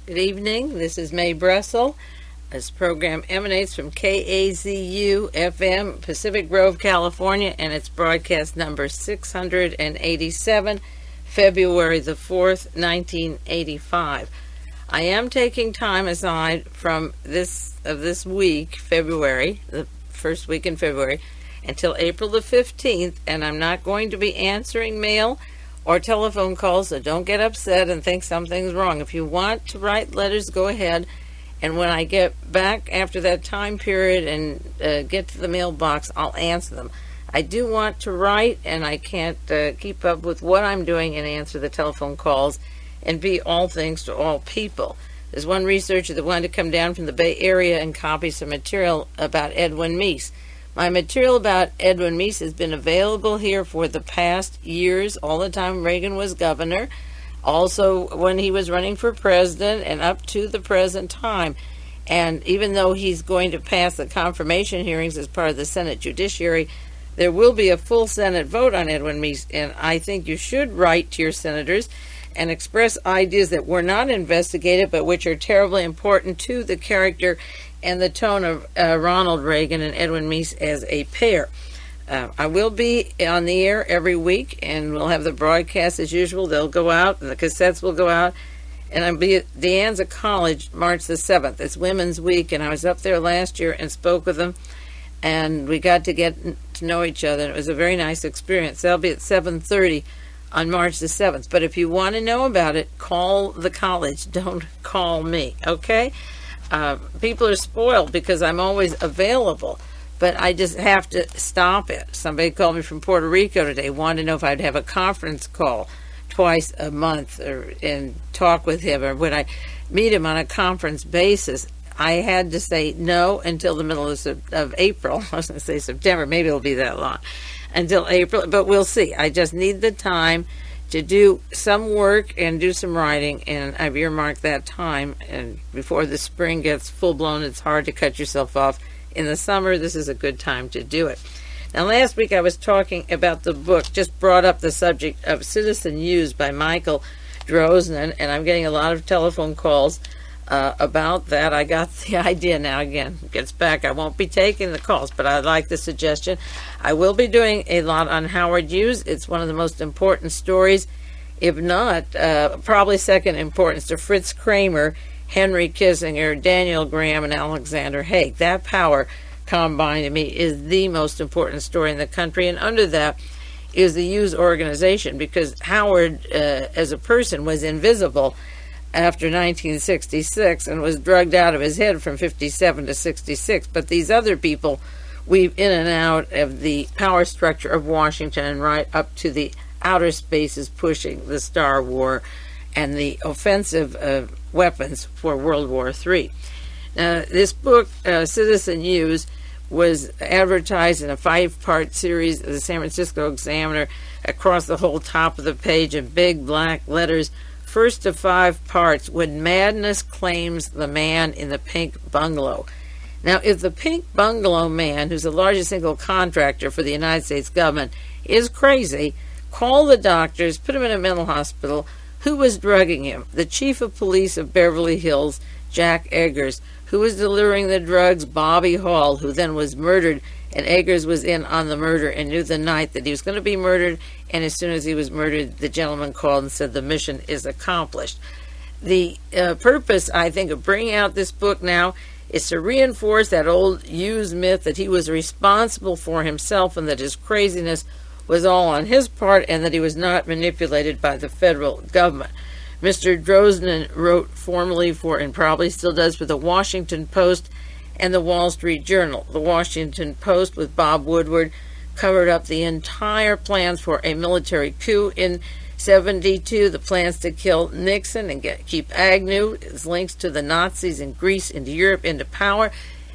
Good evening. This is Mae Brussell. This program emanates from KAZU FM, Pacific Grove, California, and it's broadcast number 687, February the 4th, 1985. I am taking time aside from this week, February, the first week in February, until April the 15th, and I'm not going to be answering mail or telephone calls, so don't get upset and think something's wrong. If you want to write letters, go ahead, and when I get back after that time period and get to the mailbox, I'll answer them. I do want to write, and I can't keep up with what I'm doing and answer the telephone calls and be all things to all people. There's one researcher that wanted to come down from the Bay Area and copy some material about Edwin Meese. My material about Edwin Meese has been available here for the past years, all the time Reagan was governor, also when he was running for president, and up to the present time. And even though he's going to pass the confirmation hearings as part of the Senate Judiciary, there will be a full Senate vote on Edwin Meese, and I think you should write to your senators and express ideas that were not investigated but which are terribly important to the character and the tone of Ronald Reagan and Edwin Meese as a pair. I will be on the air every week, and we'll have the broadcast as usual. They'll go out, and the cassettes will go out. And I'll be at De Anza College March the 7th. It's Women's Week, and I was up there last year and spoke with them, and we got to get to know each other. And it was a very nice experience. That'll be at 7:30 on March the 7th. But if you want to know about it, call the college. Don't call me, okay? People are spoiled because I'm always available, but I just have to stop it. Somebody called me from Puerto Rico today, wanted to know if I'd have a conference call twice a month and talk with him, or would I meet him on a conference basis. I had to say no until the middle of April. I was going to say September, maybe it'll be that long, until April, but we'll see. I just need the time to do some work and do some writing, and I've earmarked that time. And before the spring gets full-blown, it's hard to cut yourself off. In the summer, this is a good time to do it. Now, last week I was talking about the book, just brought up the subject of Citizen Hughes by Michael Drosnin, and I'm getting a lot of telephone calls about that. I got the idea now. Again, it gets back. I won't be taking the calls, but I like the suggestion. I will be doing a lot on Howard Hughes. It's one of the most important stories, if not probably second importance to Fritz Kramer, Henry Kissinger, Daniel Graham, and Alexander Haig. That power combined to me is the most important story in the country, and under that is the Hughes organization, because Howard as a person was invisible after 1966 and was drugged out of his head from 57 to 66. But these other people weave in and out of the power structure of Washington and right up to the outer spaces pushing the Star War and the offensive weapons for World War III. Now, this book, Citizen Hughes, was advertised in a 5-part series of the San Francisco Examiner across the whole top of the page in big black letters. First of 5 parts, When Madness Claims the Man in the Pink Bungalow. Now, if the Pink Bungalow man, who's the largest single contractor for the United States government, is crazy, call the doctors, put him in a mental hospital. Who was drugging him? The chief of police of Beverly Hills, Jack Eggers. Who was delivering the drugs? Bobby Hall, who then was murdered, and Eggers was in on the murder and knew the night that he was going to be murdered, and as soon as he was murdered, the gentleman called and said the mission is accomplished. The purpose, I think, of bringing out this book now is to reinforce that old Hughes myth that he was responsible for himself and that his craziness was all on his part and that he was not manipulated by the federal government. Mr. Drosnin wrote formerly for, and probably still does, for the Washington Post and the Wall Street Journal. The Washington Post, with Bob Woodward, covered up the entire plans for a military coup in 72, the plans to kill Nixon and keep Agnew, his links to the Nazis in Greece, into Europe, into power.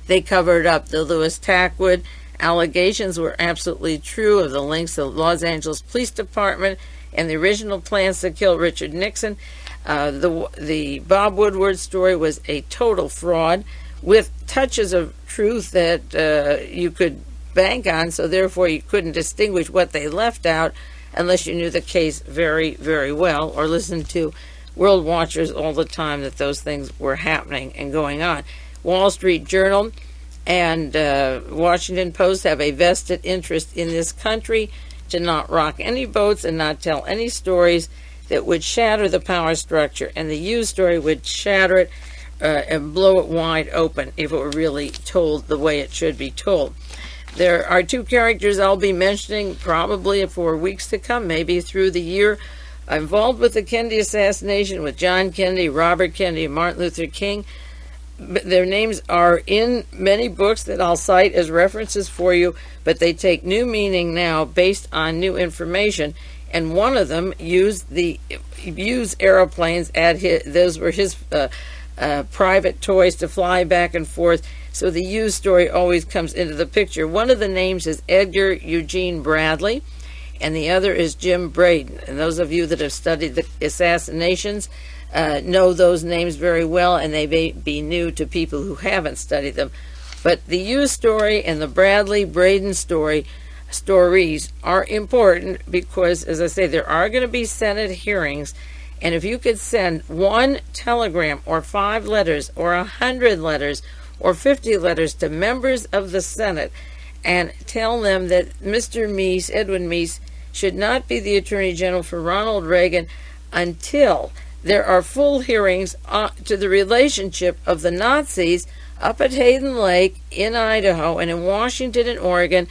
They covered up the Louis Tackwood allegations were absolutely true of the links to the Los Angeles Police Department and the original plans to kill Richard Nixon. The Bob Woodward story was a total fraud with touches of truth that you could bank on, so therefore you couldn't distinguish what they left out unless you knew the case very, very well or listened to world watchers all the time that those things were happening and going on. Wall Street Journal and Washington Post have a vested interest in this country to not rock any boats and not tell any stories that would shatter the power structure. And the Hughes story would shatter it and blow it wide open if it were really told the way it should be told. There are two characters I'll be mentioning probably for weeks to come, maybe through the year, involved with the Kennedy assassination, with John Kennedy, Robert Kennedy, and Martin Luther King. Their names are in many books that I'll cite as references for you, but they take new meaning now based on new information. And one of them used airplanes those were his private toys to fly back and forth. So the Hughes story always comes into the picture. One of the names is Edgar Eugene Bradley, and the other is Jim Braden. And those of you that have studied the assassinations know those names very well, and they may be new to people who haven't studied them. But the Hughes story and the Bradley-Braden stories are important because, as I say, there are going to be Senate hearings, and if you could send one telegram or 5 letters or 100 letters or 50 letters to members of the Senate and tell them that Mr. Meese, Edwin Meese, should not be the Attorney General for Ronald Reagan until there are full hearings to the relationship of the Nazis up at Hayden Lake in Idaho and in Washington and Oregon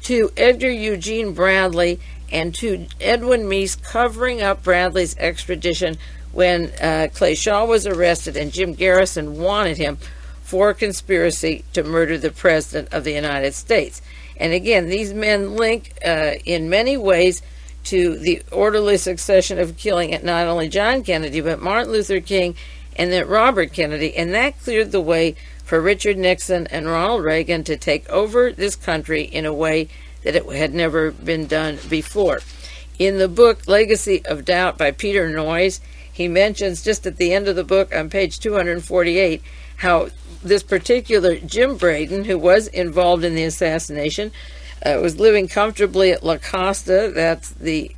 to Edgar Eugene Bradley and to Edwin Meese covering up Bradley's extradition when Clay Shaw was arrested and Jim Garrison wanted him for conspiracy to murder the President of the United States. And again, these men link in many ways to the orderly succession of killing at not only John Kennedy, but Martin Luther King and then Robert Kennedy. And that cleared the way for Richard Nixon and Ronald Reagan to take over this country in a way that it had never been done before. In the book Legacy of Doubt by Peter Noyes, he mentions just at the end of the book on page 248 how this particular Jim Braden, who was involved in the assassination, was living comfortably at La Costa, that's the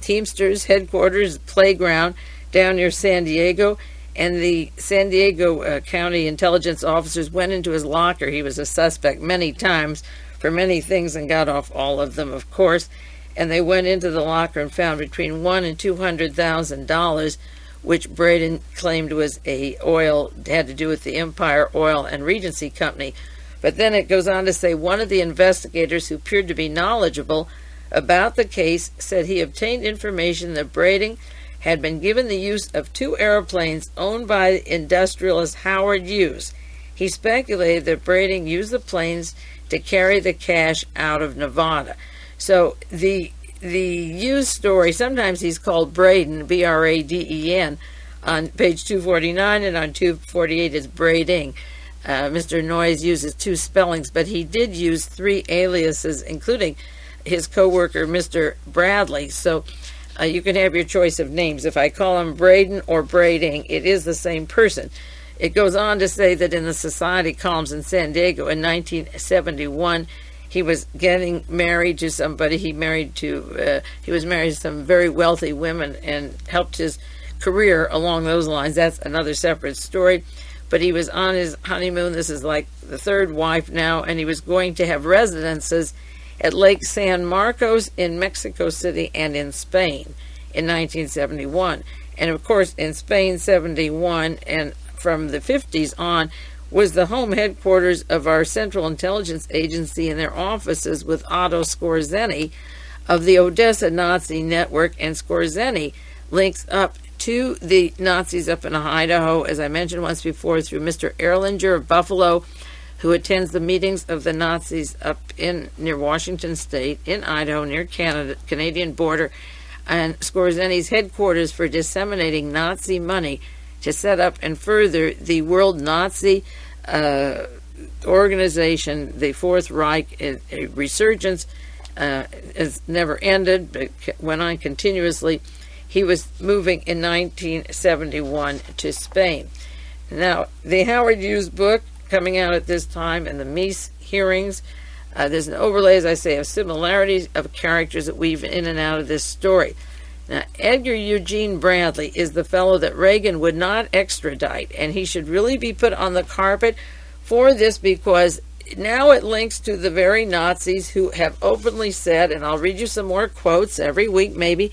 Teamsters headquarters, playground down near San Diego, and the San Diego County intelligence officers went into his locker. He was a suspect many times for many things and got off all of them, of course, and they went into the locker and found between $100,000 and $200,000, which Braden claimed was had to do with the Empire Oil and Regency Company. But then it goes on to say one of the investigators who appeared to be knowledgeable about the case said he obtained information that Braden had been given the use of 2 airplanes owned by industrialist Howard Hughes. He speculated that Braden used the planes to carry the cash out of Nevada. So the Hughes story, sometimes he's called Braden, B-R-A-D-E-N, on page 249, and on 248 is Brading. Mr. Noyes uses 2 spellings, but he did use 3 aliases, including his co-worker, Mr. Bradley. So you can have your choice of names. If I call him Braden or Brading, it is the same person. It goes on to say that in the Society columns in San Diego in 1971, he was getting married to somebody. He was married to some very wealthy women and helped his career along those lines. That's another separate story. But he was on his honeymoon. This is like the 3rd wife now, and he was going to have residences at Lake San Marcos in Mexico City and in Spain in 1971. And of course, in Spain, 71, and from the 50s on, was the home headquarters of our Central Intelligence Agency and their offices with Otto Skorzeny of the Odessa Nazi Network. And Skorzeny links up to the Nazis up in Idaho, as I mentioned once before, through Mr. Erlanger of Buffalo, who attends the meetings of the Nazis up near Washington State, in Idaho, near Canadian border, and Skorzeny's headquarters for disseminating Nazi money to set up and further the World Nazi organization, the Fourth Reich. A resurgence has never ended, but went on continuously. He was moving in 1971 to Spain. Now, the Howard Hughes book coming out at this time and the Meese hearings, there's an overlay, as I say, of similarities of characters that weave in and out of this story. Now, Edgar Eugene Bradley is the fellow that Reagan would not extradite, and he should really be put on the carpet for this, because now it links to the very Nazis who have openly said, and I'll read you some more quotes every week maybe,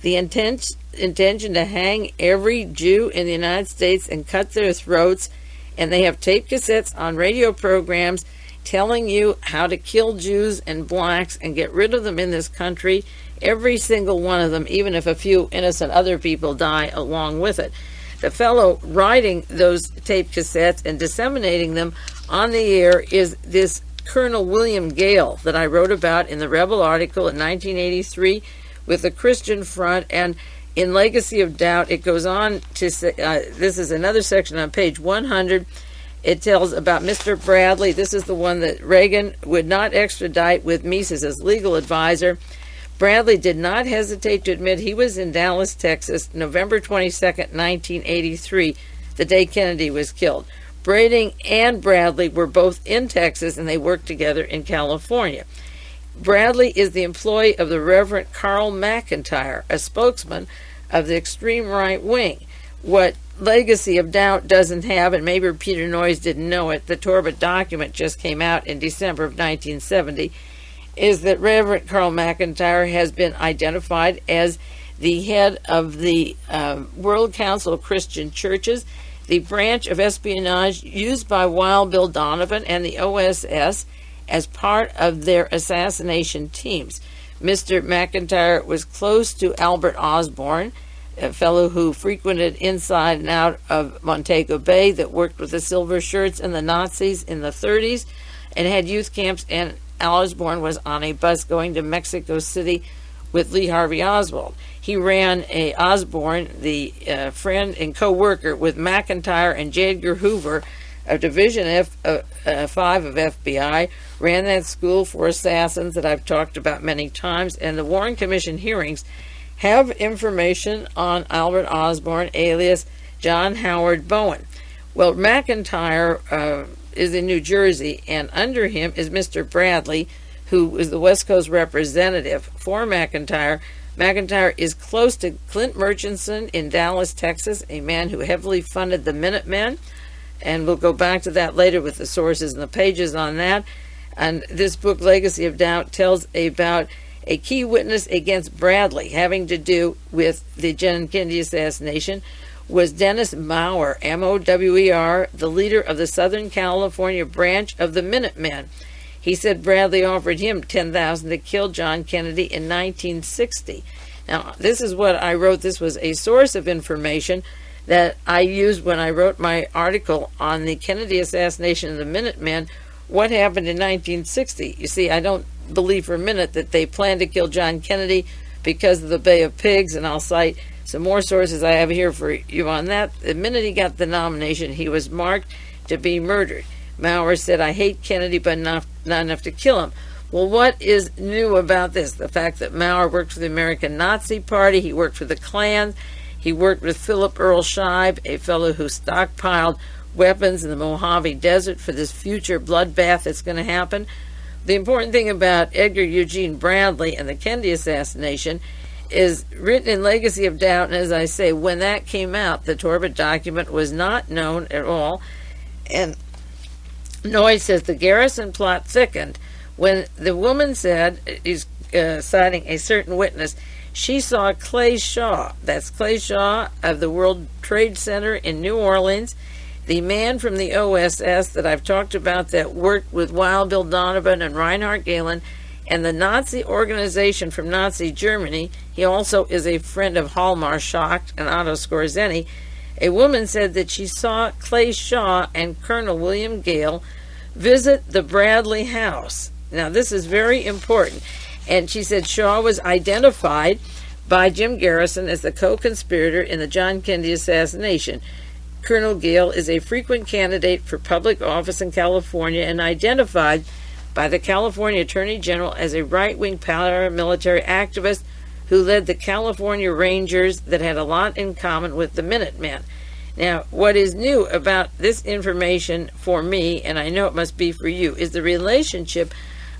the intention to hang every Jew in the United States and cut their throats, and they have tape cassettes on radio programs telling you how to kill Jews and blacks and get rid of them in this country, every single one of them, even if a few innocent other people die along with it. The fellow writing those tape cassettes and disseminating them on the air is this Colonel William Gale that I wrote about in the Rebel article in 1983 with the Christian Front. And in Legacy of Doubt, it goes on to say, this is another section on page 100. It tells about Mr. Bradley. This is the one that Reagan would not extradite with Meese as his legal advisor. Bradley did not hesitate to admit he was in Dallas, Texas, November 22nd, 1983, the day Kennedy was killed. Brading and Bradley were both in Texas, and they worked together in California. Bradley is the employee of the Reverend Carl McIntyre, a spokesman of the extreme right wing. What Legacy of Doubt doesn't have, and maybe Peter Noyes didn't know it, the Torbett document just came out in December of 1970, is that Reverend Carl McIntyre has been identified as the head of the World Council of Christian Churches, the branch of espionage used by Wild Bill Donovan and the OSS as part of their assassination teams. Mr. McIntyre was close to Albert Osborne, a fellow who frequented inside and out of Montego Bay, that worked with the Silver Shirts and the Nazis in the 30s and had youth camps, and Osborne was on a bus going to Mexico City with Lee Harvey Oswald. He ran Osborne, the friend and co-worker with McIntyre and J. Edgar Hoover of Division 5 of FBI, ran that school for assassins that I've talked about many times, and the Warren Commission hearings have information on Albert Osborne, alias John Howard Bowen. Well, McIntyre is in New Jersey, and under him is Mr. Bradley, who is the West Coast representative for McIntyre. McIntyre is close to Clint Murchison in Dallas, Texas, a man who heavily funded the Minutemen, and we'll go back to that later with the sources and the pages on that. And this book, Legacy of Doubt, tells about a key witness against Bradley having to do with the John Kennedy assassination was Dennis Maurer, M-O-W-E-R, the leader of the Southern California branch of the Minutemen. He said Bradley offered him $10,000 to kill John Kennedy in 1960. Now, this is what I wrote. This was a source of information that I used when I wrote my article on the Kennedy assassination of the Minutemen, what happened in 1960. You see, I don't believe for a minute that they planned to kill John Kennedy because of the Bay of Pigs, and I'll cite some more sources I have here for you on that. The minute he got the nomination, he was marked to be murdered. Maurer said, "I hate Kennedy, but not enough to kill him." Well, what is new about this? The fact that Maurer worked for the American Nazi Party, he worked for the Klan, he worked with Philip Earl Scheib, a fellow who stockpiled weapons in the Mojave Desert for this future bloodbath that's going to happen. The important thing about Edgar Eugene Bradley and the Kennedy assassination is written in Legacy of Doubt, and as I say, when that came out, the Torbett document was not known at all, and Noyes says the Garrison plot thickened when the woman said, he's citing a certain witness, she saw Clay Shaw, that's Clay Shaw of the World Trade Center in New Orleans, the man from the OSS that I've talked about that worked with Wild Bill Donovan and Reinhard Gehlen, and the Nazi organization from Nazi Germany. He also is a friend of Hallmar Schacht and Otto Skorzeny. A woman said that she saw Clay Shaw and Colonel William Gale visit the Bradley house. Now, this is very important. And she said Shaw was identified by Jim Garrison as the co-conspirator in the John Kennedy assassination. Colonel Gale is a frequent candidate for public office in California and identified by the California Attorney General as a right-wing paramilitary activist who led the California Rangers that had a lot in common with the Minutemen. Now, what is new about this information for me, and I know it must be for you, is the relationship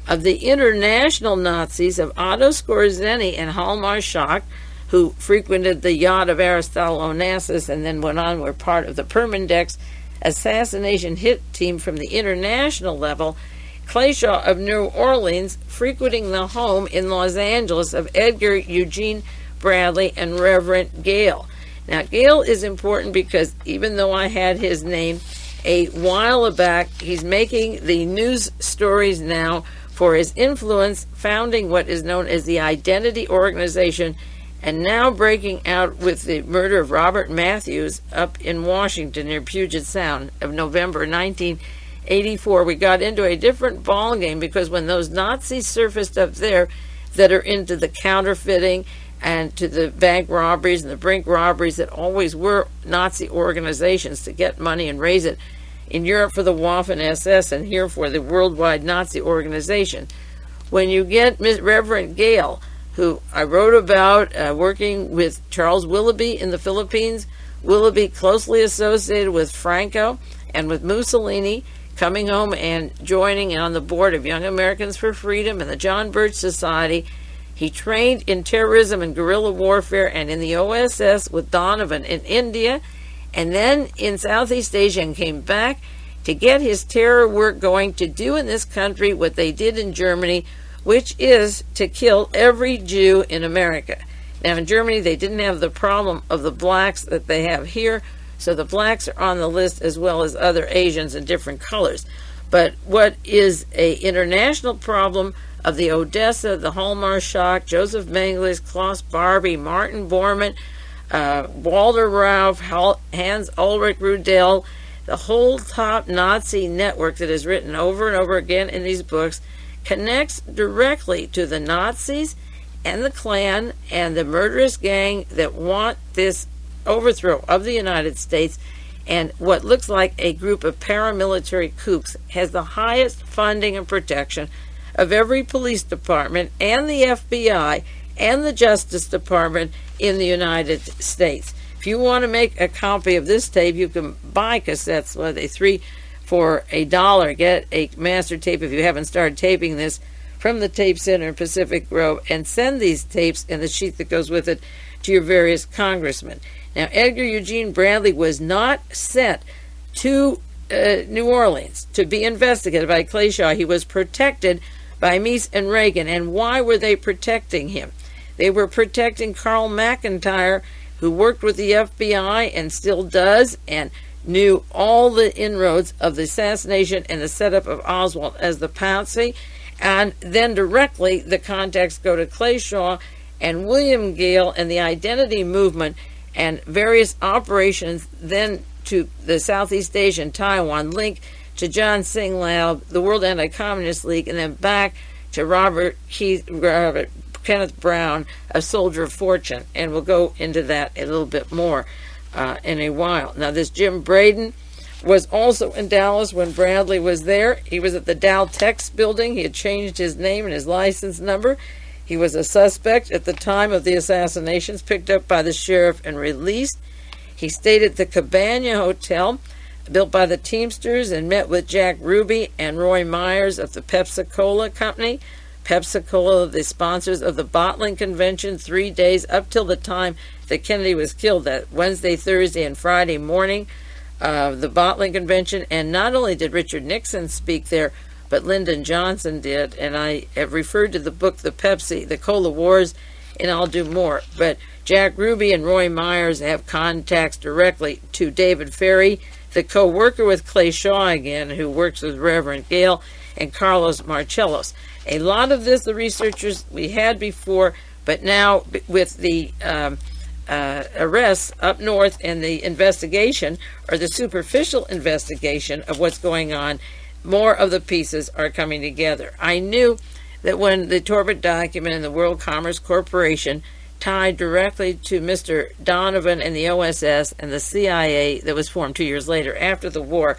of the international Nazis of Otto Skorzeny and Hallmar Schacht, who frequented the yacht of Aristotle Onassis and then went on, were part of the Permindex assassination hit team from the international level. Clayshaw of New Orleans frequenting the home in Los Angeles of Edgar, Eugene, Bradley, and Reverend Gale. Now, Gale is important because even though I had his name a while back, he's making the news stories now for his influence, founding what is known as the Identity Organization, and now breaking out with the murder of Robert Matthews up in Washington near Puget Sound of November 1984. We got into a different ballgame because when those Nazis surfaced up there that are into the counterfeiting and to the bank robberies and the brink robberies that always were Nazi organizations to get money and raise it in Europe for the Waffen-SS and here for the worldwide Nazi organization. When you get Reverend Gale, who I wrote about working with Charles Willoughby in the Philippines, Willoughby closely associated with Franco and with Mussolini, coming home and joining on the board of Young Americans for Freedom and the John Birch Society. He trained in terrorism and guerrilla warfare and in the OSS with Donovan in India, and then in Southeast Asia, and came back to get his terror work going, to do in this country what they did in Germany, which is to kill every Jew in America. Now, in Germany, they didn't have the problem of the blacks that they have here, so the blacks are on the list as well as other Asians in different colors. But what is an international problem of the Odessa, the Hallmark Shock, Joseph Mengele, Klaus Barbie, Martin Bormann, Walter Rauff, Hans Ulrich Rudel, the whole top Nazi network that is written over and over again in these books, connects directly to the Nazis and the Klan and the murderous gang that want this overthrow of the United States. And what looks like a group of paramilitary kooks has the highest funding and protection of every police department and the FBI and the Justice Department in the United States. If you want to make a copy of this tape, you can buy cassettes, well, they 3 for $1. Get a master tape if you haven't started taping this from the Tape Center in Pacific Grove, and send these tapes and the sheet that goes with it to your various congressmen. Now, Edgar Eugene Bradley was not sent to New Orleans to be investigated by Clayshaw. He was protected by Meese and Reagan. And why were they protecting him? They were protecting Carl McIntyre, who worked with the FBI and still does, and knew all the inroads of the assassination and the setup of Oswald as the patsy. And then directly the contacts go to Clayshaw and William Gale and the identity movement and various operations, then to the Southeast Asia and Taiwan, link to John Singh Lab, the World Anti-Communist League, and then back to Kenneth Brown, a soldier of fortune. And we'll go into that a little bit more in a while. Now, this Jim Braden was also in Dallas when Bradley was there. He was at the Dow Tex building. He had changed his name and his license number. He was a suspect at the time of the assassinations, picked up by the sheriff and released. He stayed at the Cabana Hotel, built by the Teamsters, and met with Jack Ruby and Roy Myers of the Pepsi-Cola Company. Pepsi-Cola, the sponsors of the Bottling Convention, 3 days up till the time that Kennedy was killed, that Wednesday, Thursday, and Friday morning of the Bottling Convention. And not only did Richard Nixon speak there, but Lyndon Johnson did. And I have referred to the book, The Cola Wars, and I'll do more. But Jack Ruby and Roy Myers have contacts directly to David Ferry, the co-worker with Clayshaw again, who works with Reverend Gale, and Carlos Marcellos. A lot of this, the researchers we had before, but now with the arrests up north and the investigation, or the superficial investigation of what's going on, more of the pieces are coming together. I knew that when the Torbett document and the World Commerce Corporation tied directly to Mr. Donovan and the OSS and the CIA that was formed 2 years later after the war,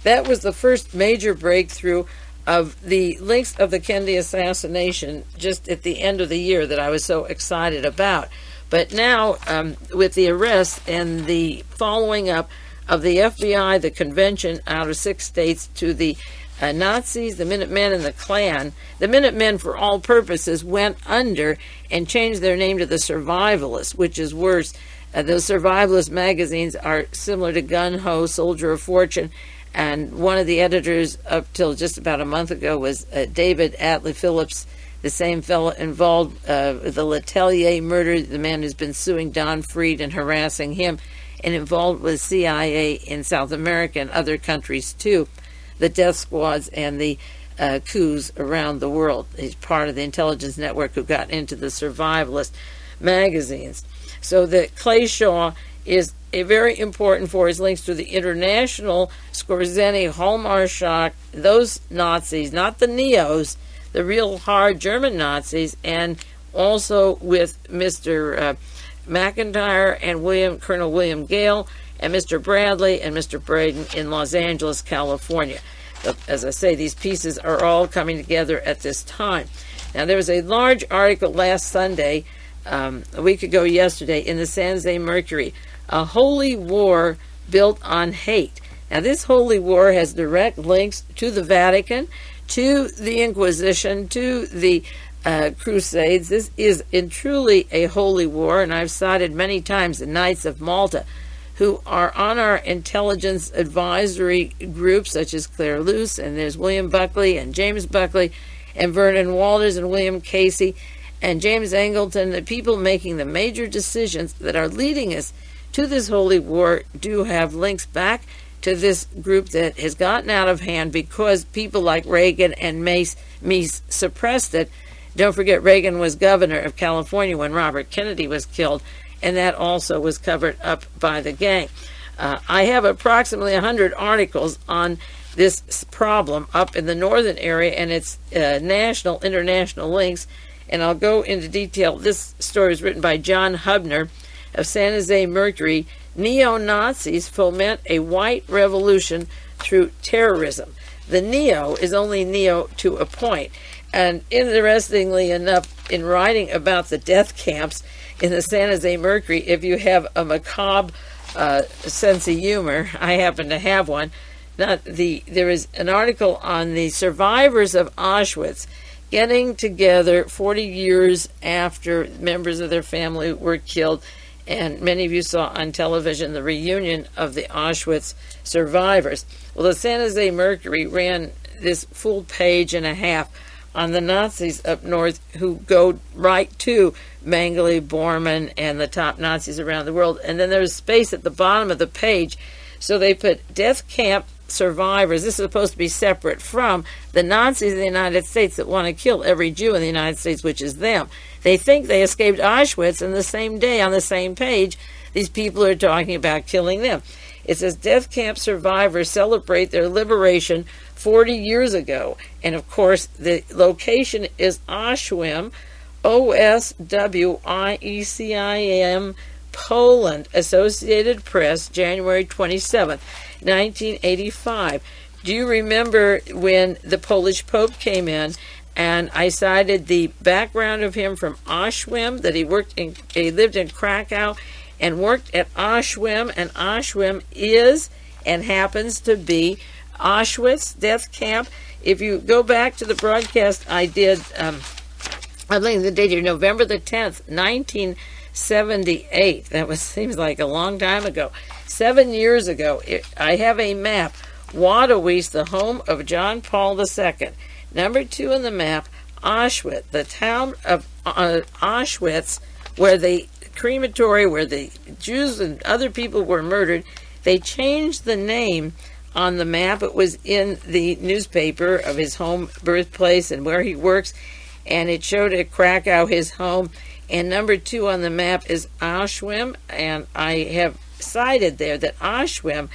that was the first major breakthrough of the links of the Kennedy assassination just at the end of the year that I was so excited about. But now, with the arrests and the following up of the FBI, the convention out of 6 states, to the Nazis, the Minutemen, and the Klan. The Minutemen, for all purposes, went under and changed their name to the Survivalists, which is worse. Those Survivalist magazines are similar to Gun Ho, Soldier of Fortune, and one of the editors up till just about a month ago was David Atlee Phillips, the same fellow involved with the Letellier murder, the man who's been suing Don Freed and harassing him, and involved with CIA in South America and other countries too, the death squads and the coups around the world. He's part of the intelligence network who got into the survivalist magazines. So the Clay Shaw is very important for his links to the international Skorzeny, Hallmarschak, those Nazis, not the Neos, the real hard German Nazis, and also with Mr. McIntyre and Colonel William Gale, and Mr. Bradley and Mr. Braden in Los Angeles, California. As I say, these pieces are all coming together at this time. Now, there was a large article last Sunday, a week ago yesterday, in the San Jose Mercury, A Holy War Built on Hate. Now, this holy war has direct links to the Vatican, to the Inquisition, to the Crusades. This is truly a holy war, and I've cited many times the Knights of Malta, who are on our intelligence advisory group, such as Claire Luce, and there's William Buckley and James Buckley and Vernon Walters and William Casey and James Angleton. The people making the major decisions that are leading us to this holy war do have links back to this group that has gotten out of hand because people like Reagan and Meese suppressed it. Don't forget, Reagan was governor of California when Robert Kennedy was killed, and that also was covered up by the gang. I have approximately 100 articles on this problem up in the northern area, and it's national, international links, and I'll go into detail. This story is written by John Hubner of San Jose Mercury. Neo-Nazis foment a white revolution through terrorism. The neo is only neo to a point. And interestingly enough, in writing about the death camps in the San Jose Mercury, if you have a macabre sense of humor, I happen to have one. There is an article on the survivors of Auschwitz getting together 40 years after members of their family were killed, and many of you saw on television the reunion of the Auschwitz survivors. Well, the San Jose Mercury ran this full page and a half on the Nazis up north who go right to Mengele, Bormann, and the top Nazis around the world. And then there's space at the bottom of the page, so they put death camp survivors. This is supposed to be separate from the Nazis in the United States that want to kill every Jew in the United States, which is them. They think they escaped Auschwitz, and the same day on the same page, these people are talking about killing them. It says death camp survivors celebrate their liberation 40 years ago. And of course, the location is Oswim, OSWIECIM, Poland, Associated Press, January 27th, 1985. Do you remember when the Polish Pope came in, and I cited the background of him from Oswim, that he lived in Krakow and worked at Oswim, and Oswim is and happens to be Auschwitz death camp. If you go back to the broadcast I did, I think the date here, November the 10th, 1978. That seems like a long time ago. 7 years ago, I have a map. Waterwees, the home of John Paul II. Number 2 on the map, Auschwitz, the town of Auschwitz, where the crematory, where the Jews and other people were murdered. They changed the name on the map. It was in the newspaper of his home birthplace and where he works, and it showed at Krakow his home. And number 2 on the map is Auschwitz, and I have cited there that Auschwitz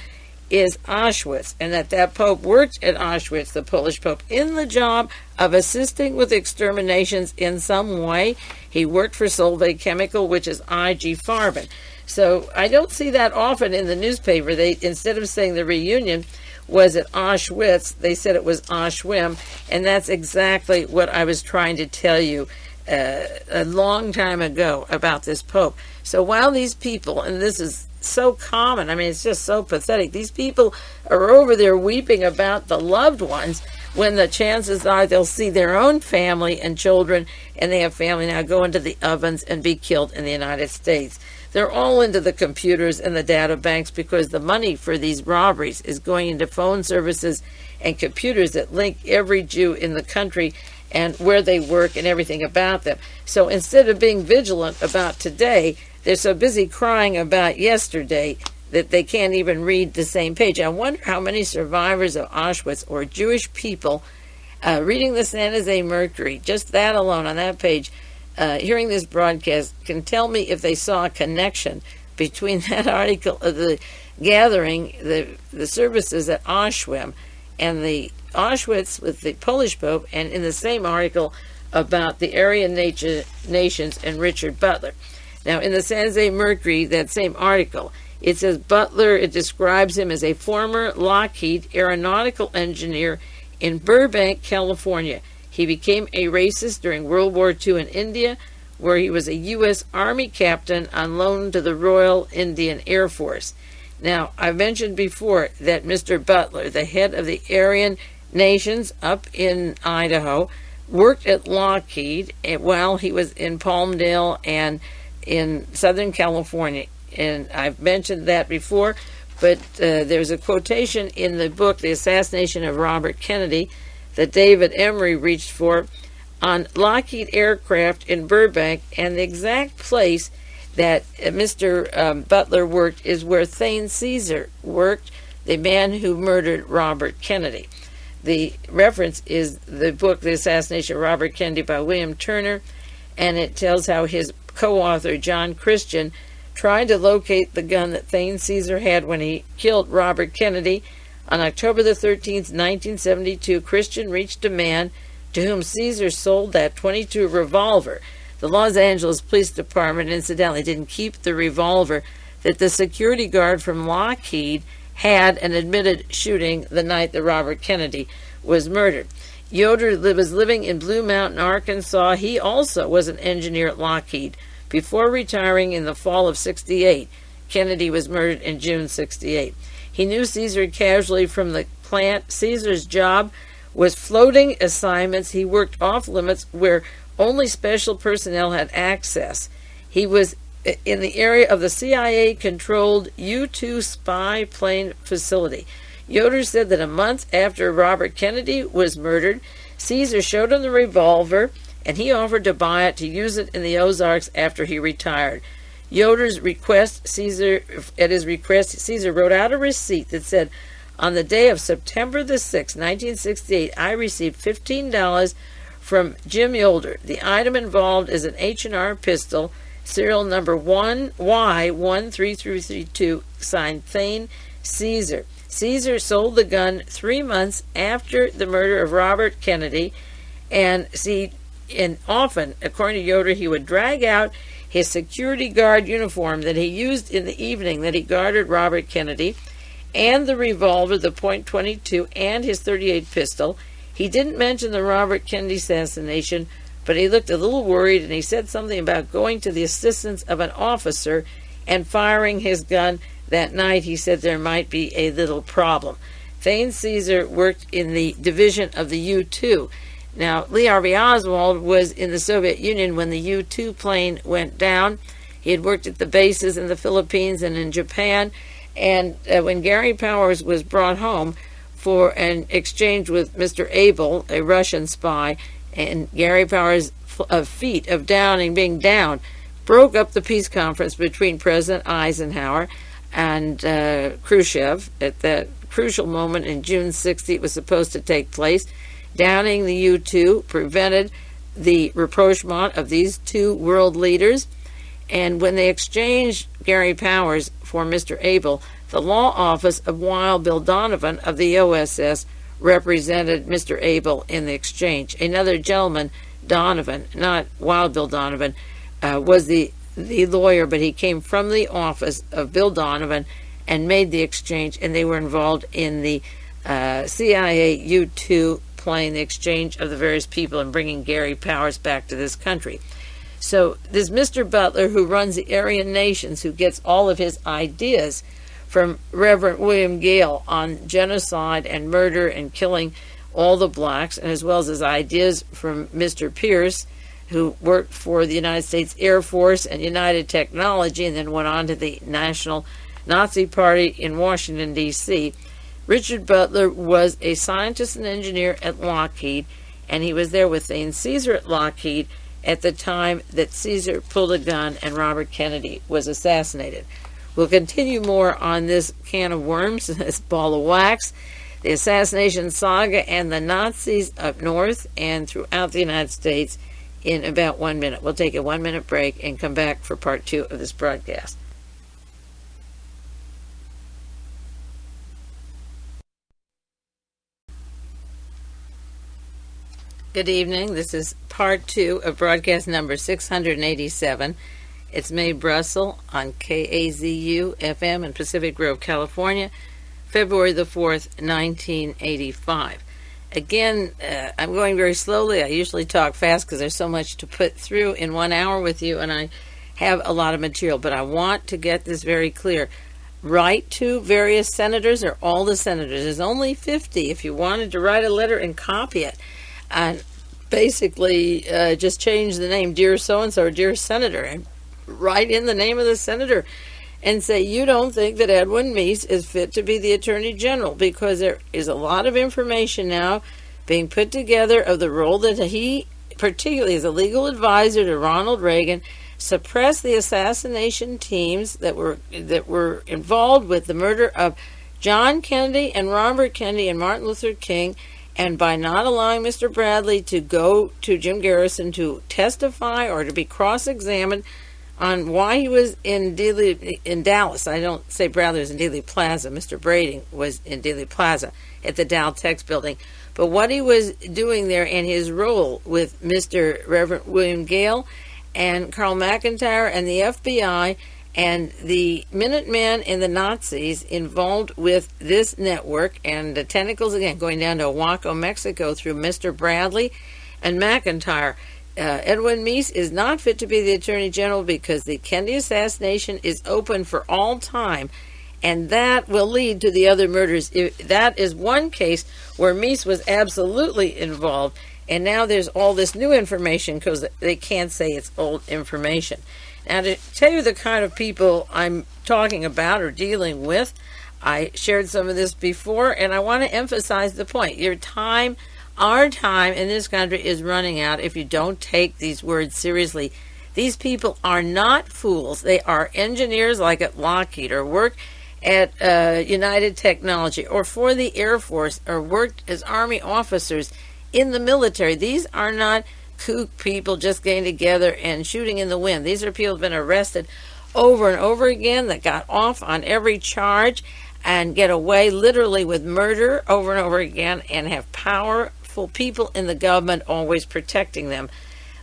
is Auschwitz, and that Pope worked at Auschwitz, the Polish Pope, in the job of assisting with exterminations in some way. He worked for Solvay Chemical, which is IG Farben. So I don't see that often in the newspaper. They, instead of saying the reunion was at Auschwitz, they said it was Auschwitz, and that's exactly what I was trying to tell you a long time ago about this Pope. So while these people, and this is so common. I mean, it's just so pathetic. These people are over there weeping about the loved ones when the chances are they'll see their own family and children, and they have family now, go into the ovens and be killed in the United States. They're all into the computers and the data banks because the money for these robberies is going into phone services and computers that link every Jew in the country and where they work and everything about them. So instead of being vigilant about today, they're so busy crying about yesterday that they can't even read the same page. I wonder how many survivors of Auschwitz or Jewish people reading the San Jose Mercury, just that alone on that page, hearing this broadcast, can tell me if they saw a connection between that article of the gathering, the services at Auschwitz, and the Auschwitz with the Polish Pope, and in the same article about the Aryan nations and Richard Butler. Now, in the San Jose Mercury, that same article, it says Butler, it describes him as a former Lockheed aeronautical engineer in Burbank, California. He became a racist during World War II in India, where he was a U.S. Army captain on loan to the Royal Indian Air Force. Now, I mentioned before that Mr. Butler, the head of the Aryan nations up in Idaho, worked at Lockheed while he was in Palmdale and in Southern California. And I've mentioned that before, but there's a quotation in the book, The Assassination of Robert Kennedy, that David Emery reached for on Lockheed aircraft in Burbank, and the exact place that Mr. Butler worked is where Thane Caesar worked, the man who murdered Robert Kennedy. The reference is the book, The Assassination of Robert Kennedy by William Turner, and it tells how his co-author, John Christian, tried to locate the gun that Thane Caesar had when he killed Robert Kennedy. On October the 13th, 1972, Christian reached a man to whom Caesar sold that .22 revolver. The Los Angeles Police Department, incidentally, didn't keep the revolver that the security guard from Lockheed had and admitted shooting the night that Robert Kennedy was murdered. Yoder was living in Blue Mountain, Arkansas. He also was an engineer at Lockheed. Before retiring in the fall of '68, Kennedy was murdered in June '68. He knew Caesar casually from the plant. Caesar's job was floating assignments. He worked off limits where only special personnel had access. He was in the area of the CIA-controlled U-2 spy plane facility. Yoder said that a month after Robert Kennedy was murdered, Caesar showed him the revolver, and he offered to buy it to use it in the Ozarks after he retired. Yoder's request, Caesar wrote out a receipt that said, on the day of September the 6th, 1968, I received $15 from Jim Yoder. The item involved is an H&R pistol, serial number 1Y13332, signed Thane Caesar. Caesar sold the gun 3 months after the murder of Robert Kennedy, and often, according to Yoder, he would drag out his security guard uniform that he used in the evening that he guarded Robert Kennedy, and the revolver, the .22, and his .38 pistol. He didn't mention the Robert Kennedy assassination, but he looked a little worried, and he said something about going to the assistance of an officer and firing his gun that night. He said there might be a little problem. Thane Caesar worked in the division of the U-2. Now, Lee Harvey Oswald was in the Soviet Union when the U-2 plane went down. He had worked at the bases in the Philippines and in Japan. And when Gary Powers was brought home for an exchange with Mr. Abel, a Russian spy, and Gary Powers' feat of being downed, broke up the peace conference between President Eisenhower and Khrushchev at that crucial moment in June 60. It was supposed to take place. Downing the U-2 prevented the rapprochement of these two world leaders. And when they exchanged Gary Powers for Mr. Abel, the law office of Wild Bill Donovan of the OSS represented Mr. Abel in the exchange. Another gentleman, Donovan, not Wild Bill Donovan, was the lawyer, but he came from the office of Bill Donovan and made the exchange, and they were involved in the CIA U-2 plane, the exchange of the various people and bringing Gary Powers back to this country. So this Mr. Butler, who runs the Aryan Nations, who gets all of his ideas from Reverend William Gale on genocide and murder and killing all the blacks, and as well as his ideas from Mr. Pierce, who worked for the United States Air Force and United Technology, and then went on to the National Nazi Party in Washington, D.C. Richard Butler was a scientist and engineer at Lockheed, and he was there with Thane Caesar at Lockheed at the time that Caesar pulled a gun and Robert Kennedy was assassinated. We'll continue more on this can of worms, this ball of wax, the assassination saga and the Nazis up north and throughout the United States in about 1 minute. We'll take a 1 minute break and come back for part 2 of this broadcast. Good evening. This is part 2 of broadcast number 687. It's made Brussels on KAZU FM in Pacific Grove, California, February the 4th, 1985. Again, I'm going very slowly. I usually talk fast because there's so much to put through in 1 hour with you, and I have a lot of material, but I want to get this very clear. Write to various senators or all the senators. There's only 50. If you wanted to write a letter and copy it, and basically just change the name Dear So-and-so or Dear Senator, and write in the name of the senator and say you don't think that Edwin Meese is fit to be the Attorney General, because there is a lot of information now being put together of the role that he, particularly as a legal advisor to Ronald Reagan, suppressed the assassination teams that were involved with the murder of John Kennedy and Robert Kennedy and Martin Luther King, and by not allowing Mr. Bradley to go to Jim Garrison to testify or to be cross-examined on why he was in Dallas. I don't say Bradley was in Dealey Plaza. Mr. Brady was in Dealey Plaza at the Dow Tex building. But what he was doing there and his role with Mr. Reverend William Gale and Carl McIntyre and the FBI and the Minutemen and the Nazis involved with this network, and the tentacles, again, going down to Oaxaca, Mexico, through Mr. Bradley and McIntyre. Edwin Meese is not fit to be the Attorney General because the Kennedy assassination is open for all time, and that will lead to the other murders. That is one case where Meese was absolutely involved, and now there's all this new information because they can't say it's old information. Now, to tell you the kind of people I'm talking about or dealing with, I shared some of this before, and I want to emphasize the point. Our time in this country is running out if you don't take these words seriously. These people are not fools. They are engineers like at Lockheed, or work at United Technology, or for the Air Force, or worked as Army officers in the military. These are not kook people just getting together and shooting in the wind. These are people who have been arrested over and over again, that got off on every charge and get away literally with murder over and over again, and have powerful people in the government always protecting them.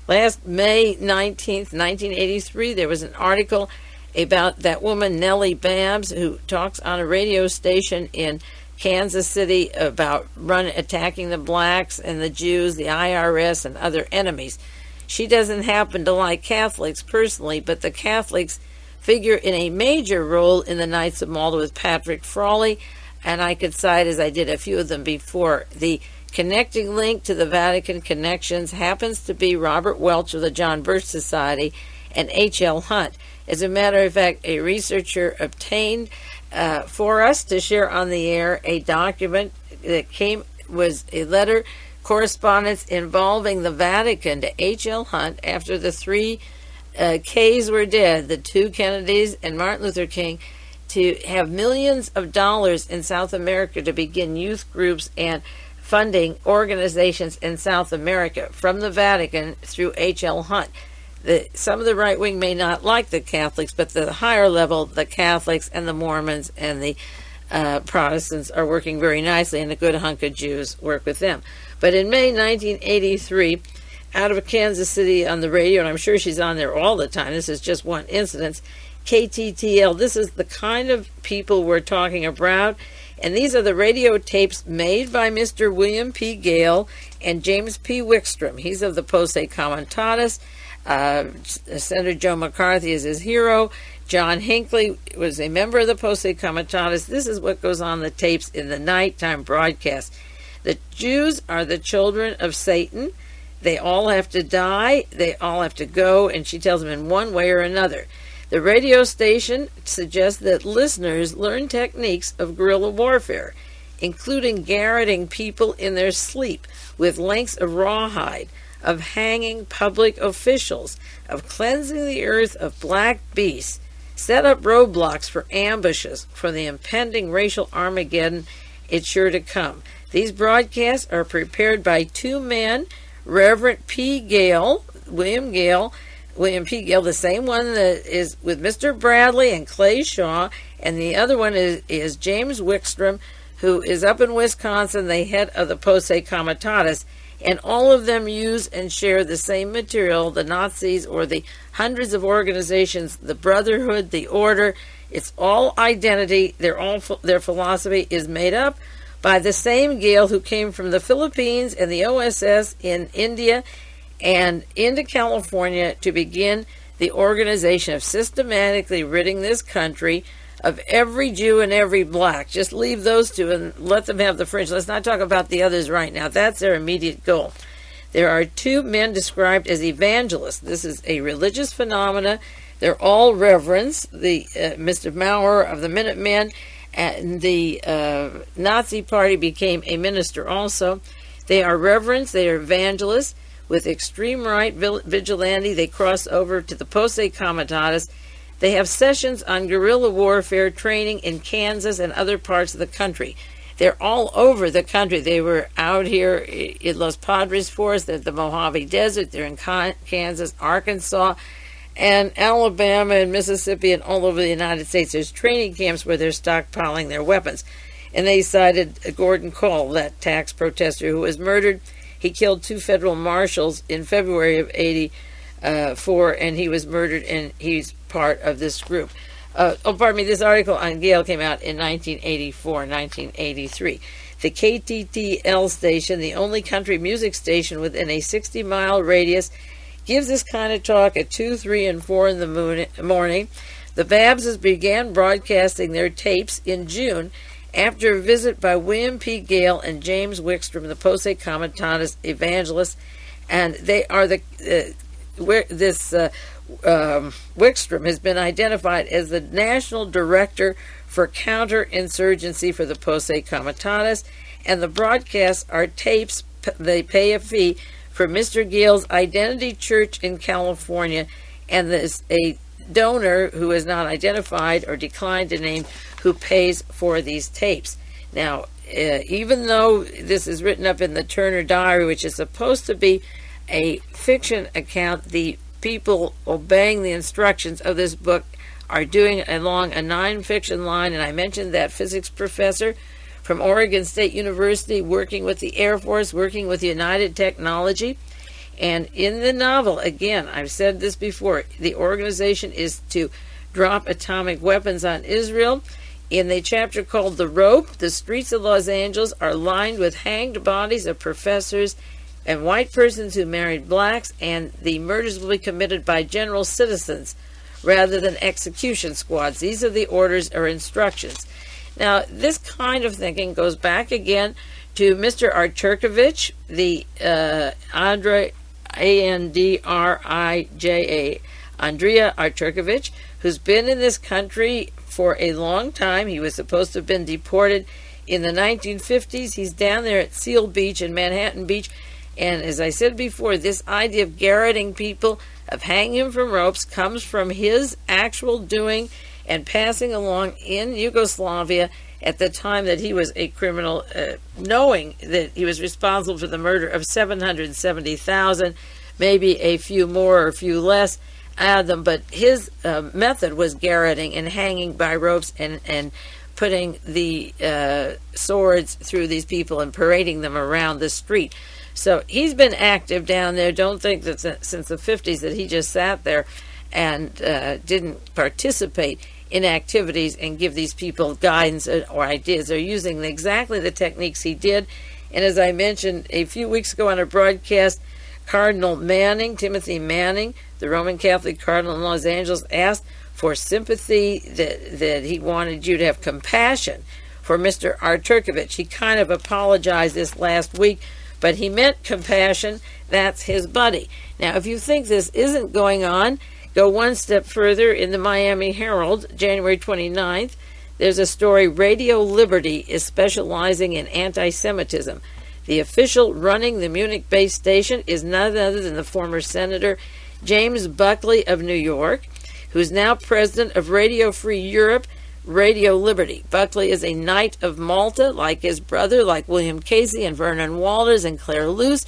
Last May 19th, 1983, there was an article about that woman Nellie Babs, who talks on a radio station in Kansas City about attacking the blacks and the Jews, the IRS, and other enemies. She doesn't happen to like Catholics personally, but the Catholics figure in a major role in the Knights of Malta with Patrick Frawley, and I could cite, as I did a few of them before, the connecting link to the Vatican connections happens to be Robert Welch of the John Birch Society and H.L. Hunt. As a matter of fact, a researcher obtained for us to share on the air a document that was a letter correspondence involving the Vatican to H.L. Hunt after the 3 Ks were dead, the 2 Kennedys and Martin Luther King, to have millions of dollars in South America to begin youth groups and funding organizations in South America from the Vatican through H.L. Hunt. Some of the right wing may not like the Catholics, but the higher level, the Catholics and the Mormons and the Protestants are working very nicely, and a good hunk of Jews work with them. But in May 1983, out of Kansas City on the radio, and I'm sure she's on there all the time, this is just one incident, KTTL, this is the kind of people we're talking about, and these are the radio tapes made by Mr. William P. Gale and James P. Wickstrom. He's of the Posse Comitatus. Senator Joe McCarthy is his hero. John Hinckley was a member of the Posse Comitatus. This is what goes on the tapes in the nighttime broadcast. The Jews are the children of Satan. They all have to die. They all have to go, and she tells them in one way or another. The radio station suggests that listeners learn techniques of guerrilla warfare, including garroting people in their sleep with lengths of rawhide, of hanging public officials, of cleansing the earth of black beasts, set up roadblocks for ambushes for the impending racial Armageddon. It's sure to come. These broadcasts are prepared by two men, Reverend P. Gale, William P. Gale, the same one that is with Mr. Bradley and Clay Shaw, and the other one is James Wickstrom, who is up in Wisconsin, the head of the Posse Comitatus, and all of them use and share the same material, the Nazis or the hundreds of organizations, the Brotherhood, the Order. It's all identity. Their philosophy is made up by the same Gale who came from the Philippines and the OSS in India and into California to begin the organization of systematically ridding this country of every Jew and every black. Just leave those two and let them have the fringe. Let's not talk about the others right now. That's their immediate goal. There are two men described as evangelists. This is a religious phenomena. They're all reverends. The Mr. Maurer of the Minutemen and the Nazi Party became a minister also. They are reverends. They are evangelists. With extreme right vigilante, they cross over to the Posse Comitatus. They have sessions on guerrilla warfare training in Kansas and other parts of the country. They're all over the country. They were out here in Los Padres Forest, at the Mojave Desert. They're in Kansas, Arkansas, and Alabama and Mississippi and all over the United States. There's training camps where they're stockpiling their weapons. And they cited Gordon Cole, that tax protester who was murdered. He killed two federal marshals in February of 1984, and he was murdered, and he's part of this group. This article on Gale came out in 1984, 1983. The KTTL station, the only country music station within a 60-mile radius, gives this kind of talk at 2, 3, and 4 in the morning. The Babses began broadcasting their tapes in June after a visit by William P. Gale and James Wickstrom, the Posse Comitatus evangelists, and they are Wickstrom has been identified as the National Director for Counterinsurgency for the Posse Comitatus, and the broadcasts are tapes. They pay a fee for Mr. Gale's Identity Church in California, and there's a donor who is not identified or declined to name who pays for these tapes. Now, even though this is written up in the Turner Diary, which is supposed to be a fiction account, the people obeying the instructions of this book are doing along a non-fiction line, and I mentioned that physics professor from Oregon State University working with the Air Force, working with United Technology. And in the novel, again, I've said this before, the organization is to drop atomic weapons on Israel. In the chapter called The Rope, the streets of Los Angeles are lined with hanged bodies of professors and white persons who married blacks, and the murders will be committed by general citizens rather than execution squads. These are the orders or instructions. Now, this kind of thinking goes back again to Mr. Artukovic, the Andrija, Andrea Artukovic, who's been in this country for a long time. He was supposed to have been deported in the 1950s. He's down there at Seal Beach and Manhattan Beach. And as I said before, this idea of garroting people, of hanging them from ropes, comes from his actual doing and passing along in Yugoslavia at the time that he was a criminal, knowing that he was responsible for the murder of 770,000, maybe a few more or a few less. Add them, but his method was garroting and hanging by ropes and putting the swords through these people and parading them around the street. So he's been active down there. Don't think that since the 50s that he just sat there and didn't participate in activities and give these people guidance or ideas. They're using exactly the techniques he did. And as I mentioned a few weeks ago on a broadcast, Cardinal Manning, Timothy Manning, the Roman Catholic cardinal in Los Angeles, asked for sympathy, that he wanted you to have compassion for Mr. Artukovic. He kind of apologized this last week, but he meant compassion. That's his buddy. Now, if you think this isn't going on, go one step further. In the Miami Herald, January 29th, there's a story, Radio Liberty is specializing in anti-Semitism. The official running the Munich-based station is none other than the former Senator James Buckley of New York, who's now president of Radio Free Europe, Radio Liberty. Buckley is a Knight of Malta, like his brother, like William Casey and Vernon Walters and Claire Luce,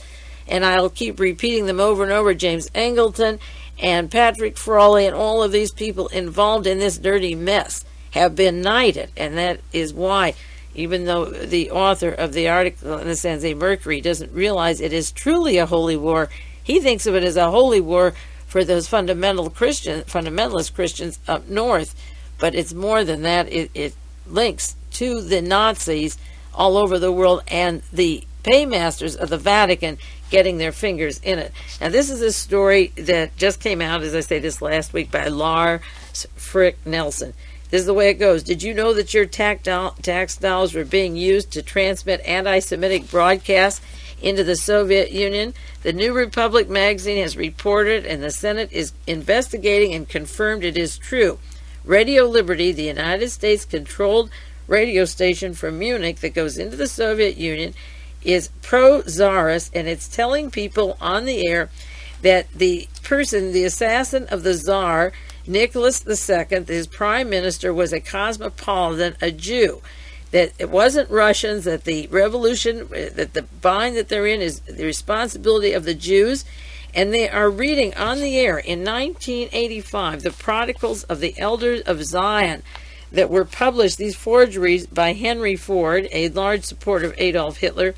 and I'll keep repeating them over and over, James Angleton and Patrick Frawley, and all of these people involved in this dirty mess have been knighted, and that is why, even though the author of the article in the San Jose Mercury doesn't realize it is truly a holy war, he thinks of it as a holy war for those fundamentalist Christians up north. But it's more than that. It links to the Nazis all over the world and the paymasters of the Vatican getting their fingers in it. Now, this is a story that just came out, as I say, this last week by Lars Frick Nelson. This is the way it goes. Did you know that your tax dollars were being used to transmit anti-Semitic broadcasts into the Soviet Union? The New Republic magazine has reported, and the Senate is investigating and confirmed it is true. Radio Liberty, the United States-controlled radio station from Munich that goes into the Soviet Union, is pro-Tsarist, and it's telling people on the air that the person, the assassin of the Tsar, Nicholas II, his prime minister, was a cosmopolitan, a Jew, that it wasn't Russians, that the revolution, that the bind that they're in is the responsibility of the Jews. And they are reading on the air in 1985 the Protocols of the Elders of Zion that were published, these forgeries by Henry Ford, a large supporter of Adolf Hitler,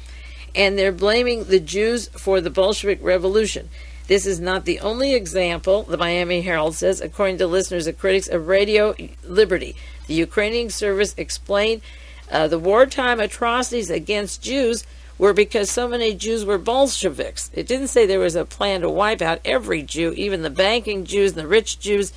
and they're blaming the Jews for the Bolshevik Revolution. This is not the only example, the Miami Herald says, according to listeners and critics of Radio Liberty. The Ukrainian service explained the wartime atrocities against Jews were because so many Jews were Bolsheviks. It didn't say there was a plan to wipe out every Jew, even the banking Jews and the rich Jews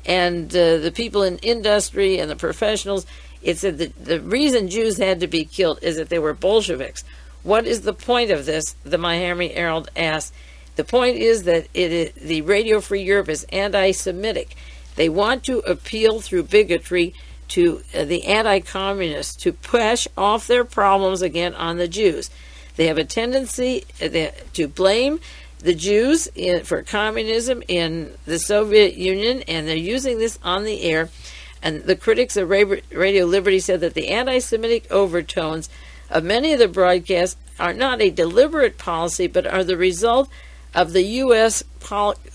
and the people in industry and the professionals. It said that the reason Jews had to be killed is that they were Bolsheviks. What is the point of this? The Miami Herald asked. The point is that the Radio Free Europe is anti-Semitic. They want to appeal through bigotry to the anti-communists to push off their problems again on the Jews. They have a tendency to blame the Jews for communism in the Soviet Union, and they're using this on the air. And the critics of Radio Liberty said that the anti-Semitic overtones of many of the broadcasts are not a deliberate policy, but are the result of the U.S.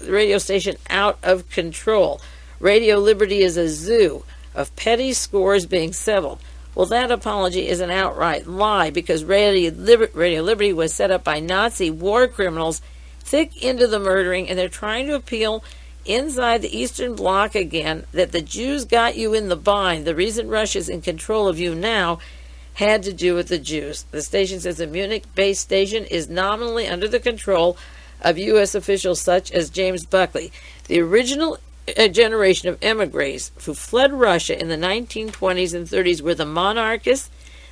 radio station out of control. Radio Liberty is a zoo of petty scores being settled. Well, that apology is an outright lie, because Radio Liberty was set up by Nazi war criminals thick into the murdering, and they're trying to appeal inside the Eastern Bloc again that the Jews got you in the bind. The reason Russia's in control of you now had to do with the Jews. The station says the Munich-based station is nominally under the control of U.S. officials such as James Buckley. The original generation of emigres who fled Russia in the 1920s and 30s were the monarchists,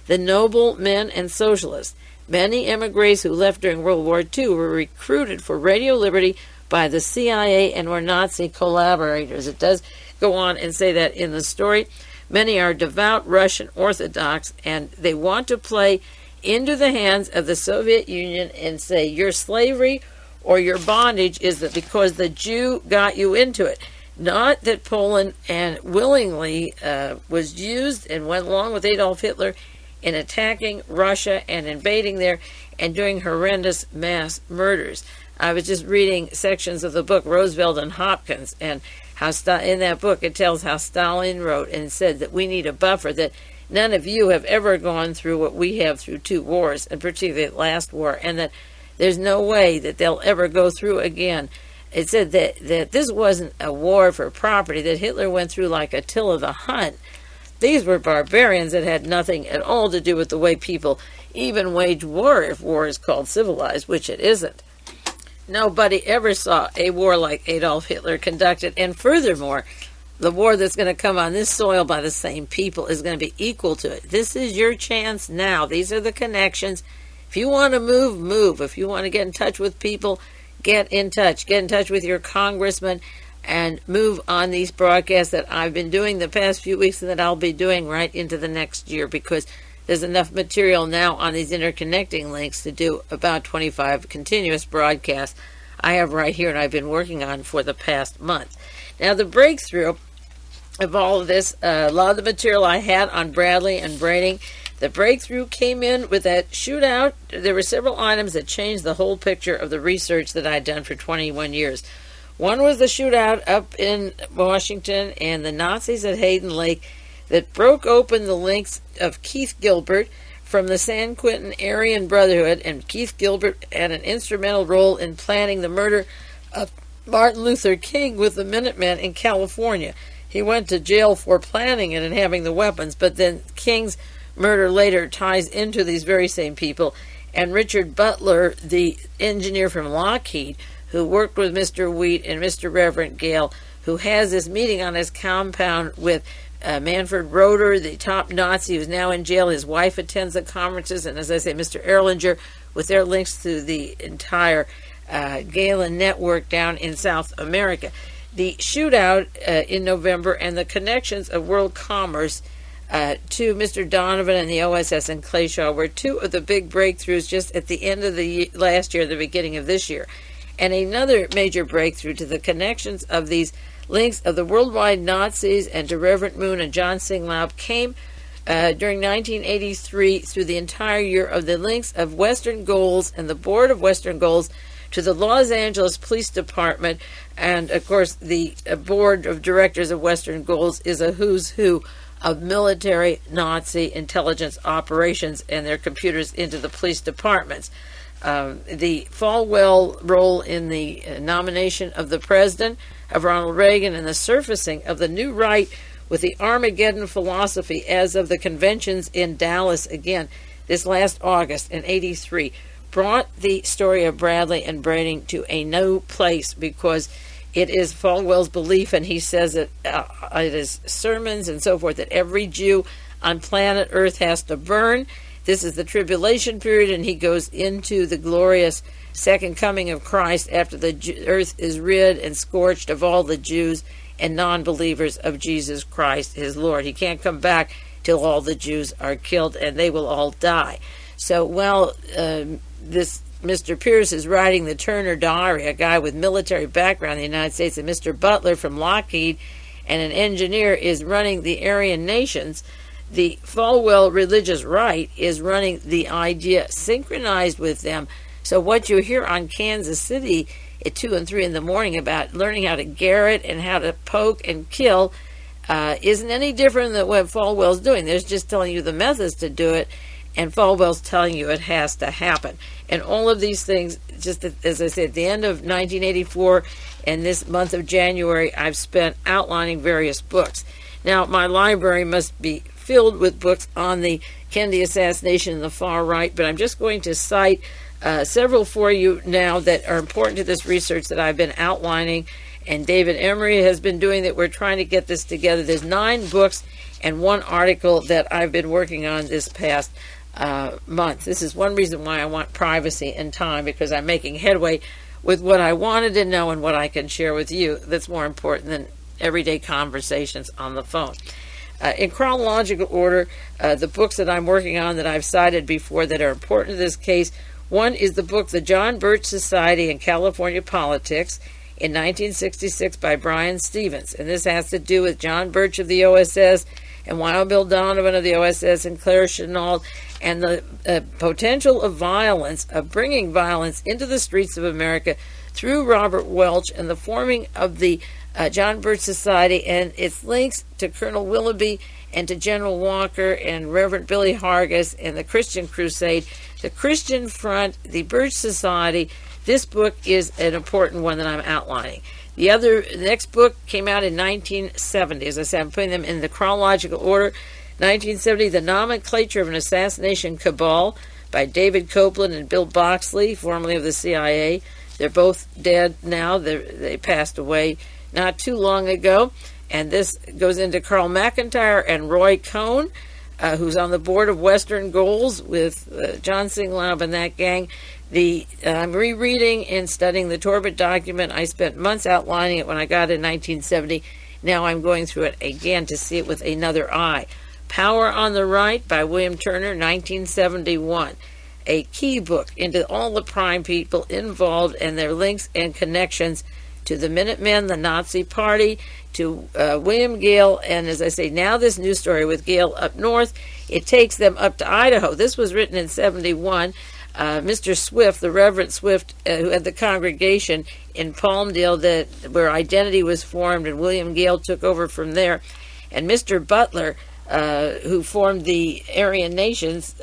the noble men, and socialists. Many emigres who left during World War II were recruited for Radio Liberty by the CIA and were Nazi collaborators. It does go on and say that in the story. Many are devout Russian Orthodox, and they want to play into the hands of the Soviet Union and say your slavery or your bondage is that because the Jew got you into it. Not that Poland and willingly was used and went along with Adolf Hitler in attacking Russia and invading there and doing horrendous mass murders. I was just reading sections of the book Roosevelt and Hopkins, and how in that book it tells how Stalin wrote and said that we need a buffer, that none of you have ever gone through what we have through 2 wars, and particularly the last war, and that there's no way that they'll ever go through again. It said that this wasn't a war for property, that Hitler went through like Attila the Hun. These were barbarians that had nothing at all to do with the way people even wage war, if war is called civilized, which it isn't. Nobody ever saw a war like Adolf Hitler conducted. And furthermore, the war that's going to come on this soil by the same people is going to be equal to it. This is your chance now. These are the connections. If you want to move, move. If you want to get in touch with people, get in touch. Get in touch with your congressman and move on these broadcasts that I've been doing the past few weeks and that I'll be doing right into the next year, because there's enough material now on these interconnecting links to do about 25 continuous broadcasts I have right here and I've been working on for the past month. Now, the breakthrough of all of this, a lot of the material I had on Bradley and Braining, the breakthrough came in with that shootout. There were several items that changed the whole picture of the research that I'd done for 21 years. One was the shootout up in Washington and the Nazis at Hayden Lake that broke open the links of Keith Gilbert from the San Quentin Aryan Brotherhood, and Keith Gilbert had an instrumental role in planning the murder of Martin Luther King with the Minutemen in California. He went to jail for planning it and having the weapons, but then King's murder later ties into these very same people. And Richard Butler, the engineer from Lockheed, who worked with Mr. Wheat and Mr. Reverend Gale, who has this meeting on his compound with Manfred Roeder, the top Nazi who's now in jail. His wife attends the conferences, and as I say, Mr. Erlanger, with their links to the entire Galen network down in South America. The shootout in November and the connections of world commerce to Mr. Donovan and the OSS and Clayshaw were two of the big breakthroughs just at the end of the last year, the beginning of this year. And another major breakthrough to the connections of these links of the worldwide Nazis and to Reverend Moon and John Singlaub came during 1983 through the entire year of the links of Western Goals and the Board of Western Goals to the Los Angeles Police Department. And, of course, the Board of Directors of Western Goals is a who's who of military Nazi intelligence operations and their computers into the police departments. The Falwell role in the nomination of the president, of Ronald Reagan, and the surfacing of the new right with the Armageddon philosophy as of the conventions in Dallas again this last August in '83 brought the story of Bradley and Braining to a new place, because it is Falwell's belief, and he says it in his sermons and so forth, that every Jew on planet Earth has to burn. This is the tribulation period, and he goes into the glorious second coming of Christ after the earth is rid and scorched of all the Jews and non-believers of Jesus Christ, his Lord. He can't come back till all the Jews are killed, and they will all die. So while this Mr. Pierce is writing the Turner Diary, a guy with military background in the United States, and Mr. Butler from Lockheed and an engineer is running the Aryan nations, the Falwell religious right is running the idea synchronized with them. So what you hear on Kansas City at 2 and 3 in the morning about learning how to garrot and how to poke and kill isn't any different than what Falwell's doing. They're just telling you the methods to do it, and Falwell's telling you it has to happen. And all of these things, just as I said, at the end of 1984 and this month of January, I've spent outlining various books. Now, my library must be filled with books on the Kennedy assassination and the far right, but I'm just going to cite several for you now that are important to this research that I've been outlining, and David Emery has been doing that. We're trying to get this together. There's 9 books and 1 article that I've been working on this past month. This is one reason why I want privacy and time, because I'm making headway with what I wanted to know and what I can share with you that's more important than everyday conversations on the phone. In chronological order, the books that I'm working on that I've cited before that are important to this case, one is the book The John Birch Society in California Politics in 1966 by Brian Stevens. And this has to do with John Birch of the OSS and Wild Bill Donovan of the OSS and Claire Chennault, and the potential of violence, of bringing violence into the streets of America through Robert Welch and the forming of the John Birch Society and its links to Colonel Willoughby and to General Walker and Reverend Billy Hargis and the Christian Crusade, the Christian Front, the Birch Society. This book is an important one that I'm outlining. The next book came out in 1970. As I said, I'm putting them in the chronological order. 1970, The Nomenclature of an Assassination Cabal by David Copeland and Bill Boxley, formerly of the CIA. They're both dead now. They passed away not too long ago. And this goes into Carl McIntyre and Roy Cohn, who's on the board of Western Goals with John Singlaub and that gang. I'm rereading and studying the Torbett document. I spent months outlining it when I got it in 1970. Now I'm going through it again to see it with another eye. Power on the Right by William Turner, 1971. A key book into all the prime people involved and their links and connections to the Minutemen, the Nazi Party, to William Gale, and as I say, now this new story with Gale up north, it takes them up to Idaho. This was written in 71. Mr. Swift, the Reverend Swift, who had the congregation in Palmdale where Identity was formed, and William Gale took over from there. And Mr. Butler, who formed the Aryan Nations,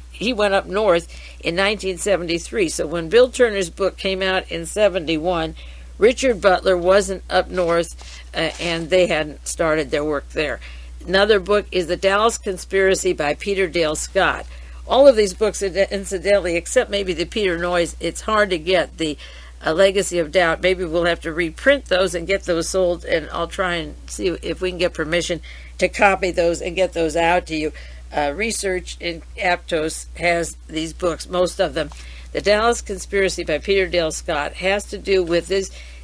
he went up north in 1973. So when Bill Turner's book came out in 71, Richard Butler wasn't up north, and they hadn't started their work there. Another book is The Dallas Conspiracy by Peter Dale Scott. All of these books, incidentally, except maybe the Peter Noyes, it's hard to get. The Legacy of Doubt, maybe we'll have to reprint those and get those sold, and I'll try and see if we can get permission to copy those and get those out to you. Research in Aptos has these books, most of them. The Dallas Conspiracy by Peter Dale Scott has to do with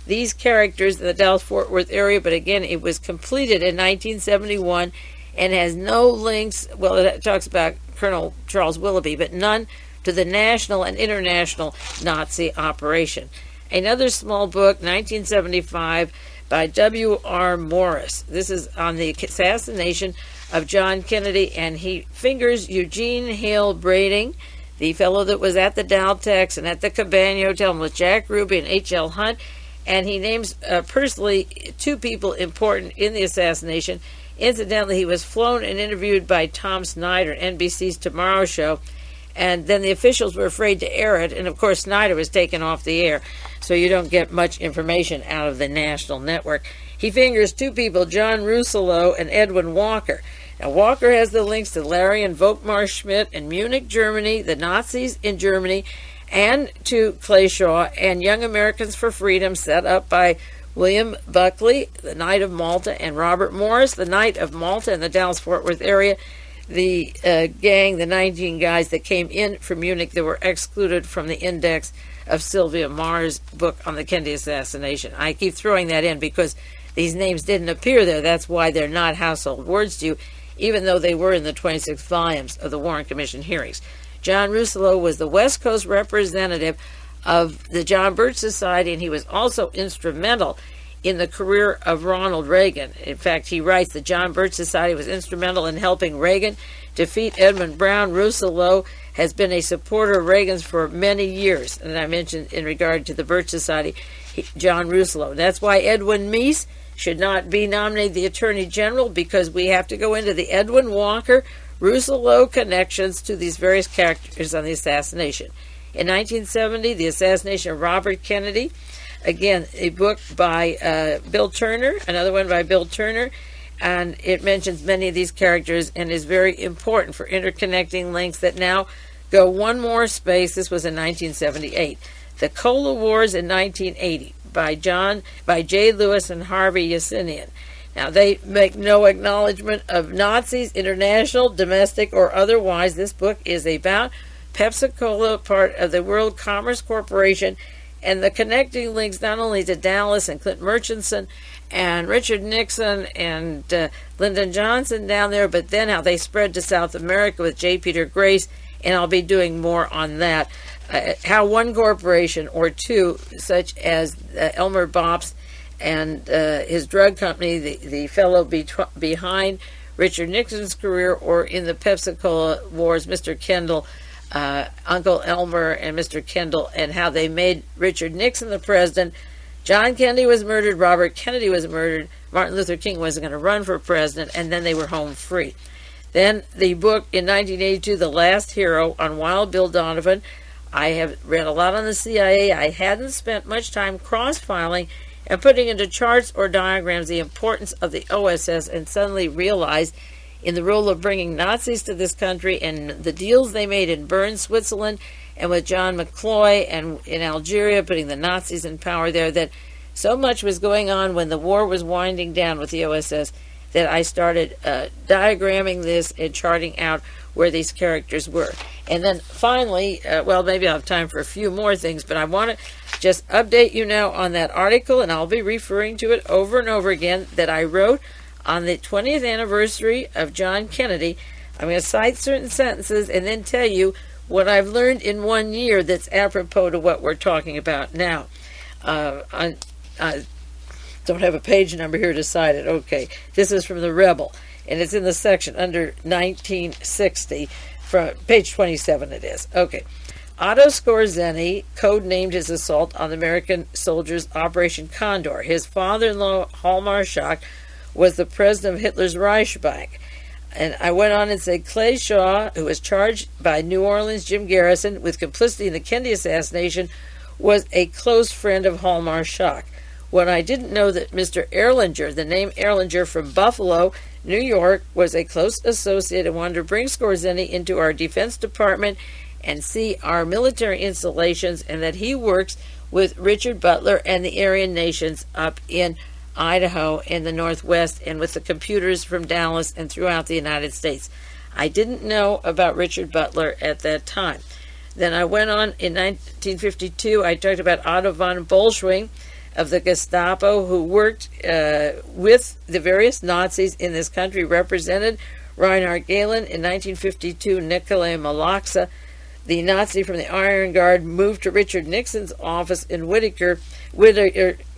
these characters in the Dallas-Fort Worth area, but again, it was completed in 1971 and has no links. Well, it talks about Colonel Charles Willoughby, but none to the national and international Nazi operation. Another small book, 1975, by W.R. Morris. This is on the assassination of John Kennedy, and he fingers Eugene Hale Brading, the fellow that was at the Daltex and at the Cabana Hotel with Jack Ruby and H.L. Hunt, and he names personally two people important in the assassination. Incidentally, he was flown and interviewed by Tom Snyder, NBC's Tomorrow Show, and then the officials were afraid to air it, and of course Snyder was taken off the air, so you don't get much information out of the national network. He fingers two people, John Russello and Edwin Walker. Now, Walker has the links to Larry and Volkmar Schmidt in Munich, Germany, the Nazis in Germany, and to Clay Shaw and Young Americans for Freedom, set up by William Buckley, the Knight of Malta, and Robert Morris, the Knight of Malta in the Dallas-Fort Worth area. The gang, the 19 guys that came in from Munich that were excluded from the index of Sylvia Maher's book on the Kennedy assassination. I keep throwing that in because these names didn't appear there. That's why they're not household words to you, even though they were in the 26 volumes of the Warren Commission hearings. John Russello was the West Coast representative of the John Birch Society, and he was also instrumental in the career of Ronald Reagan. In fact, he writes, the John Birch Society was instrumental in helping Reagan defeat Edmund Brown. Russello has been a supporter of Reagan's for many years. And I mentioned in regard to the Birch Society, John Russello. That's why Edwin Meese should not be nominated the Attorney General, because we have to go into the Edwin Walker, Russello connections to these various characters on the assassination. In 1970, the assassination of Robert Kennedy. Again, a book by Bill Turner, another one by Bill Turner, and it mentions many of these characters and is very important for interconnecting links that now go one more space. This was in 1978. The Cola Wars in 1980 by J. Lewis and Harvey Yasinian. Now, they make no acknowledgement of Nazis, international, domestic, or otherwise. This book is about Pepsi-Cola, part of the World Commerce Corporation, and the connecting links not only to Dallas and Clint Murchison and Richard Nixon and Lyndon Johnson down there, but then how they spread to South America with J. Peter Grace, and I'll be doing more on that. How one corporation or two, such as Elmer Bops and his drug company, the fellow behind Richard Nixon's career, or in the Pepsi-Cola Wars, Mr. Kendall, Uncle Elmer and Mr. Kendall, and how they made Richard Nixon the president. John Kennedy was murdered, Robert Kennedy was murdered, Martin Luther King wasn't going to run for president, and then they were home free. Then the book in 1982, The Last Hero, on Wild Bill Donovan. I have read a lot on the CIA. I hadn't spent much time cross-filing and putting into charts or diagrams the importance of the OSS, and suddenly realized in the role of bringing Nazis to this country and the deals they made in Bern, Switzerland, and with John McCloy and in Algeria, putting the Nazis in power there, that so much was going on when the war was winding down with the OSS that I started diagramming this and charting out where these characters were. And then finally, well, maybe I'll have time for a few more things, but I want to just update you now on that article, and I'll be referring to it over and over again, that I wrote on the 20th anniversary of John Kennedy. I'm going to cite certain sentences and then tell you what I've learned in 1 year that's apropos to what we're talking about now. I don't have a page number here to cite it. Okay, this is from the Rebel, and it's in the section under 1960, from page 27 it is. Okay. Otto Skorzeny codenamed his assault on the American soldiers Operation Condor. His father-in-law, Hall Marschak, was the president of Hitler's Reichsbank. And I went on and said Clay Shaw, who was charged by New Orleans Jim Garrison with complicity in the Kennedy assassination, was a close friend of Hall Marschak. When I didn't know that Mr. Erlanger, the name Erlanger from Buffalo, New York, was a close associate and wanted to bring Skorzeny into our Defense Department and see our military installations, and that he works with Richard Butler and the Aryan nations up in Idaho in the Northwest and with the computers from Dallas and throughout the United States. I didn't know about Richard Butler at that time. Then I went on in 1952, I talked about Otto von Bolschwing of the Gestapo, who worked with the various Nazis in this country, represented Reinhard Gehlen. In 1952, Nikolai Malaksa, the Nazi from the Iron Guard, moved to Richard Nixon's office in Whitaker,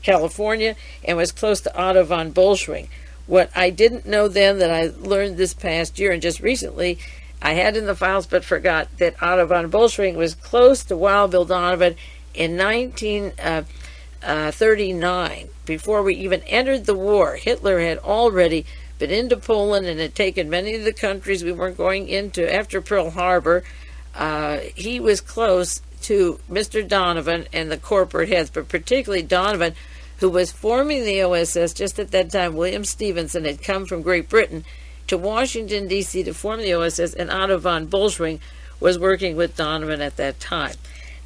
California, and was close to Otto von Bolschwing. What I didn't know then that I learned this past year and just recently, I had in the files but forgot, that Otto von Bolschwing was close to Wild Bill Donovan in 1939. Before we even entered the war, Hitler had already been into Poland and had taken many of the countries we weren't going into after Pearl Harbor. He was close to Mr. Donovan and the corporate heads, but particularly Donovan, who was forming the OSS just at that time. William Stevenson had come from Great Britain to Washington, D.C. to form the OSS, and Otto von Bolschwing was working with Donovan at that time.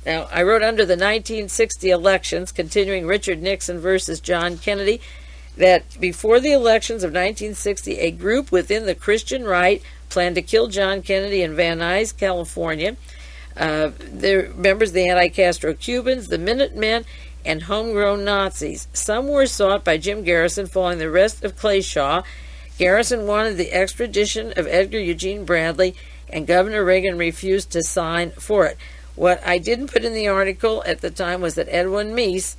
Now, I wrote under the 1960 elections, continuing Richard Nixon versus John Kennedy, that before the elections of 1960, a group within the Christian right planned to kill John Kennedy in Van Nuys, California. They're members of the anti-Castro Cubans, the Minutemen, and homegrown Nazis. Some were sought by Jim Garrison following the arrest of Clay Shaw. Garrison wanted the extradition of Edgar Eugene Bradley, and Governor Reagan refused to sign for it. What I didn't put in the article at the time was that Edwin Meese,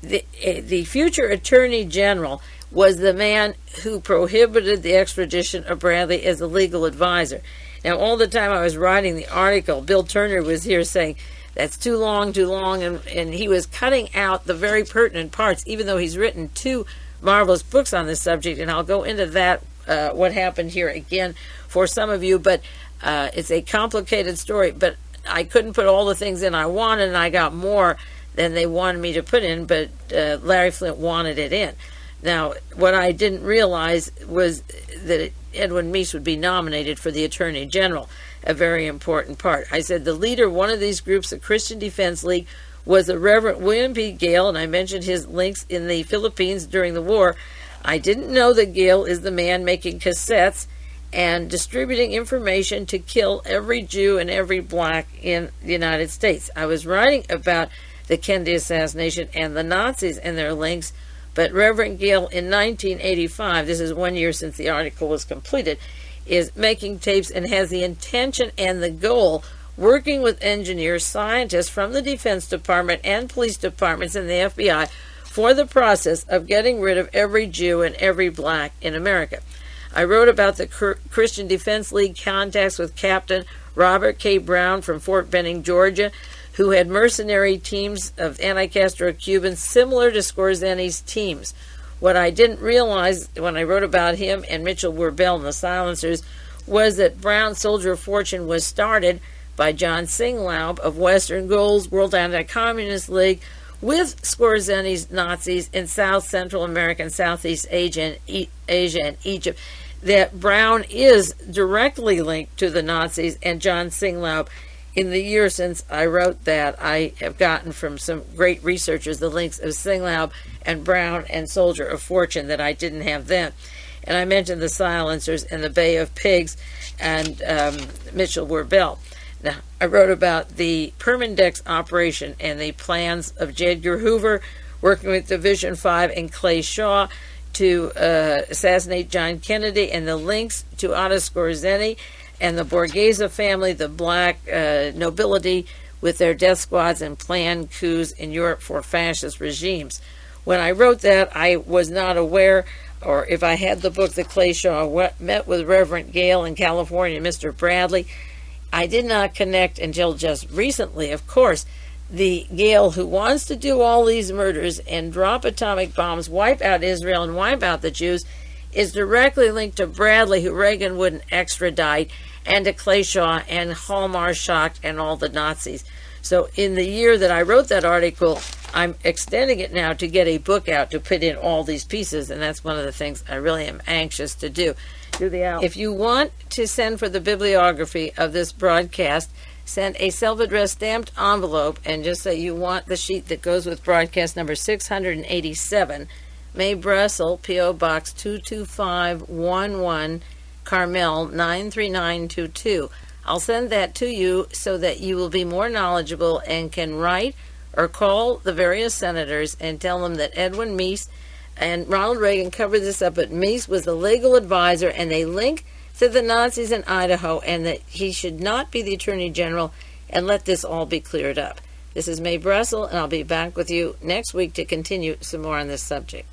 the future Attorney General, was the man who prohibited the extradition of Bradley as a legal advisor. Now, all the time I was writing the article, Bill Turner was here saying, that's too long, and he was cutting out the very pertinent parts, even though he's written 2 marvelous books on this subject, and I'll go into that, what happened here again for some of you, but it's a complicated story, but I couldn't put all the things in I wanted, and I got more than they wanted me to put in, but Larry Flint wanted it in. Now, what I didn't realize was that Edwin Meese would be nominated for the Attorney General, a very important part. I said the leader of one of these groups, the Christian Defense League, was the Reverend William P. Gale, and I mentioned his links in the Philippines during the war. I didn't know that Gale is the man making cassettes and distributing information to kill every Jew and every black in the United States. I was writing about the Kennedy assassination and the Nazis and their links, but Reverend Gale in 1985, this is 1 year since the article was completed, is making tapes and has the intention and the goal, working with engineers, scientists from the Defense Department and police departments and the FBI, for the process of getting rid of every Jew and every black in America. I wrote about the Christian Defense League contacts with Captain Robert K. Brown from Fort Benning, Georgia, who had mercenary teams of anti-Castro Cubans similar to Skorzeny's teams. What I didn't realize when I wrote about him and Mitchell Wirbel and the Silencers was that Brown's Soldier of Fortune was started by John Singlaub of Western Goals, World Anti-Communist League, with Skorzeny's Nazis in South Central America and Southeast Asia and Egypt. that Brown is directly linked to the Nazis and John Singlaub. In the year since I wrote that, I have gotten from some great researchers the links of Singlaub and Brown and Soldier of Fortune that I didn't have then. And I mentioned the silencers and the Bay of Pigs and Mitchell Wirbel. Now, I wrote about the Permindex operation and the plans of J. Edgar Hoover working with Division 5 and Clay Shaw to assassinate John Kennedy, and the links to Otto Skorzeny and the Borghese family, the black nobility, with their death squads and planned coups in Europe for fascist regimes. When I wrote that, I was not aware, or if I had the book that Clay Shaw met with Reverend Gale in California, Mr. Bradley, I did not connect until just recently, of course, the Gale who wants to do all these murders and drop atomic bombs, wipe out Israel and wipe out the Jews, is directly linked to Bradley, who Reagan wouldn't extradite, and to Clay Shaw and Hallmar Schacht and all the Nazis. So in the year that I wrote that article, I'm extending it now to get a book out to put in all these pieces, and that's one of the things I really am anxious to do. If you want to send for the bibliography of this broadcast, send a self-addressed stamped envelope and just say you want the sheet that goes with broadcast number 687, May Brussels, P.O. Box 22511, Carmel 93922. I'll send that to you so that you will be more knowledgeable and can write or call the various senators and tell them that Edwin, Meese, and Ronald Reagan covered this up, but Meese was the legal advisor, and they link to the Nazis in Idaho, and that he should not be the Attorney General, and let this all be cleared up. This is May Brussels, and I'll be back with you next week to continue some more on this subject.